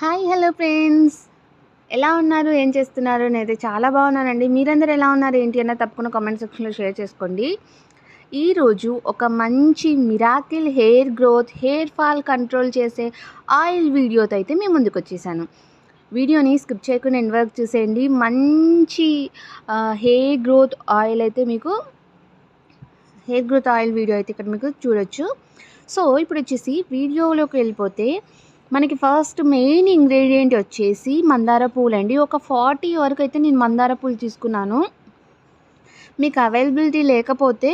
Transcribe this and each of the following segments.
Hi hello friends, ఎలా ఉన్నారు? ఏం చేస్తున్నారు? నేనైతే చాలా బాగున్నానండి. మీరందరూ ఎలా ఉన్నారు ఏంటి అన్న తప్పకుండా కామెంట్ సెక్షన్లో షేర్ చేసుకోండి. ఈరోజు ఒక మంచి miracle hair growth, hair fall control చేసే ఆయిల్ వీడియోతో అయితే మేము ముందుకు వచ్చేసాను. వీడియోని స్కిప్ చేయకుండా ఎండ్ వరకు చూసేయండి. మంచి హెయిర్ గ్రోత్ ఆయిల్ అయితే మీకు హెయిర్ గ్రోత్ ఆయిల్ వీడియో అయితే ఇక్కడ మీకు చూడొచ్చు. సో ఇప్పుడు వచ్చేసి వీడియోలోకి వెళ్ళిపోతే మనకి ఫస్ట్ మెయిన్ ఇంగ్రీడియంట్ వచ్చేసి మందార పూలు అండి. ఒక 40 వరకు అయితే నేను మందార పూలు తీసుకున్నాను. మీకు అవైలబిలిటీ లేకపోతే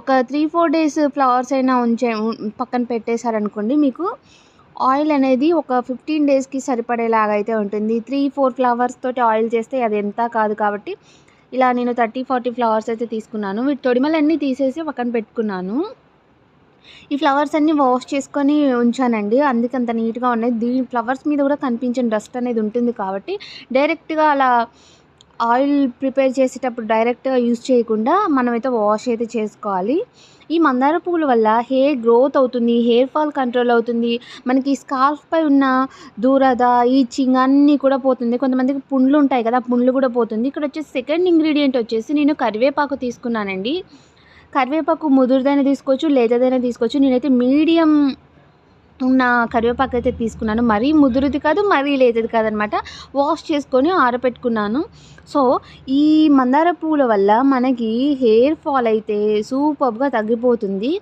ఒక 3-4 డేస్ ఫ్లవర్స్ అయినా పక్కన పెట్టేశారనుకోండి, మీకు ఆయిల్ అనేది ఒక 15 డేస్కి సరిపడేలాగా అయితే ఉంటుంది. 3-4 ఫ్లవర్స్ తోటి ఆయిల్ చేస్తే అది ఎంత కాదు. కాబట్టి ఇలా నేను 30-40 ఫ్లవర్స్ అయితే తీసుకున్నాను. వీటి తొడిమలన్నీ తీసేసి పక్కన పెట్టుకున్నాను. ఈ ఫ్లవర్స్ అన్నీ వాష్ చేసుకొని ఉంచానండి. అందుకే అంత నీట్గా ఉన్నాయి. దీని ఫ్లవర్స్ మీద కూడా కనిపించిన డస్ట్ అనేది ఉంటుంది కాబట్టి డైరెక్ట్గా అలా ఆయిల్ ప్రిపేర్ చేసేటప్పుడు డైరెక్ట్గా యూజ్ చేయకుండా మనమైతే వాష్ అయితే చేసుకోవాలి. ఈ మందార పువ్వుల వల్ల హెయిర్ గ్రోత్ అవుతుంది, హెయిర్ ఫాల్ కంట్రోల్ అవుతుంది, మనకి స్కాల్ఫ్ పై ఉన్న దురద, ఈచింగ్ అన్నీ కూడా పోతుంది. కొంతమందికి పుండ్లు ఉంటాయి కదా, పుండ్లు కూడా పోతుంది. ఇక్కడ వచ్చేసి సెకండ్ ఇంగ్రీడియంట్ వచ్చేసి నేను కరివేపాకు తీసుకున్నానండి. కరివేపాకు ముదురుదైనా తీసుకోవచ్చు, లేతదైనా తీసుకోవచ్చు. నేనైతే మీడియం ఉన్న కరివేపాకు అయితే తీసుకున్నాను. మరీ ముదురుది కాదు, మరీ లేతది కాదనమాట. వాష్ చేసుకొని ఆరబెట్టుకున్నాను. సో ఈ మందార పువ్వుల వల్ల మనకి హెయిర్ ఫాల్ అయితే సూపర్గా తగ్గిపోతుంది,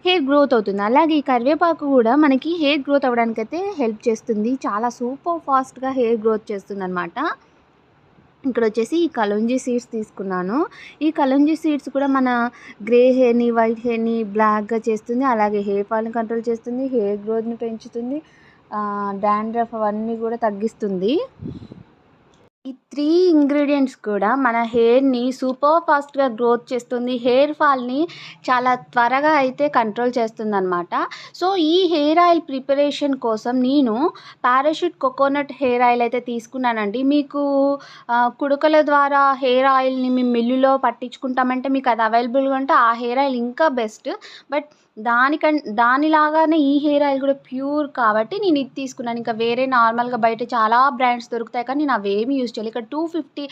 హెయిర్ గ్రోత్ అవుతుంది. అలాగే ఈ కరివేపాకు కూడా మనకి హెయిర్ గ్రోత్ అవ్వడానికైతే హెల్ప్ చేస్తుంది. చాలా సూపర్ ఫాస్ట్గా హెయిర్ గ్రోత్ చేస్తుందనమాట. ఇక్కడ వచ్చేసి ఈ కలోంజీ సీడ్స్ తీసుకున్నాను. ఈ కలోంజీ సీడ్స్ కూడా మన గ్రే హెయిర్ని, వైట్ హెయిర్ని బ్లాక్గా చేస్తుంది. అలాగే హెయిర్ ఫాల్ని కంట్రోల్ చేస్తుంది, హెయిర్ గ్రోత్ని పెంచుతుంది, డాండ్రఫ్ అవన్నీ కూడా తగ్గిస్తుంది. ఈ 3 ఇంగ్రీడియంట్స్ కూడా మన హెయిర్ని సూపర్ ఫాస్ట్గా గ్రోత్ చేస్తుంది, హెయిర్ ఫాల్ని చాలా త్వరగా అయితే కంట్రోల్ చేస్తుందన్నమాట. సో ఈ హెయిర్ ఆయిల్ ప్రిపరేషన్ కోసం నేను పారాషూట్ కోకోనట్ హెయిర్ ఆయిల్ అయితే తీసుకున్నానండి. మీకు కుడుకల ద్వారా హెయిర్ ఆయిల్ని మేము మిల్లులో పట్టించుకుంటామంటే మీకు అది అవైలబుల్గా ఉంటే ఆ హెయిర్ ఆయిల్ ఇంకా బెస్ట్. బట్ దానిలాగానే ఈ హెయిర్ ఆయిల్ కూడా ప్యూర్ కాబట్టి నేను ఇది తీసుకున్నాను. ఇంకా వేరే నార్మల్గా బయట చాలా బ్రాండ్స్ దొరుకుతాయి కానీ నేను అవేమి యూజ్ చేయాలి. ఇక్కడ 250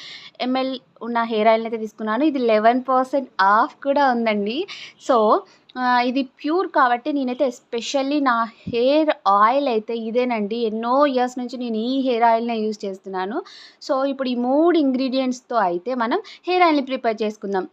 ml ఉన్న హెయిర్ ఆయిల్ని అయితే తీసుకున్నాను. ఇది 11% ఆఫ్ కూడా ఉందండి. సో ఇది ప్యూర్ కాబట్టి నేనైతే ఎస్పెషల్లీ నా హెయిర్ ఆయిల్ అయితే ఇదేనండి. ఎన్నో ఇయర్స్ నుంచి నేను ఈ హెయిర్ ఆయిల్నే యూజ్ చేస్తున్నాను. సో ఇప్పుడు ఈ 3 ఇంగ్రీడియంట్స్తో అయితే మనం హెయిర్ ఆయిల్ని ప్రిపేర్ చేసుకుందాం.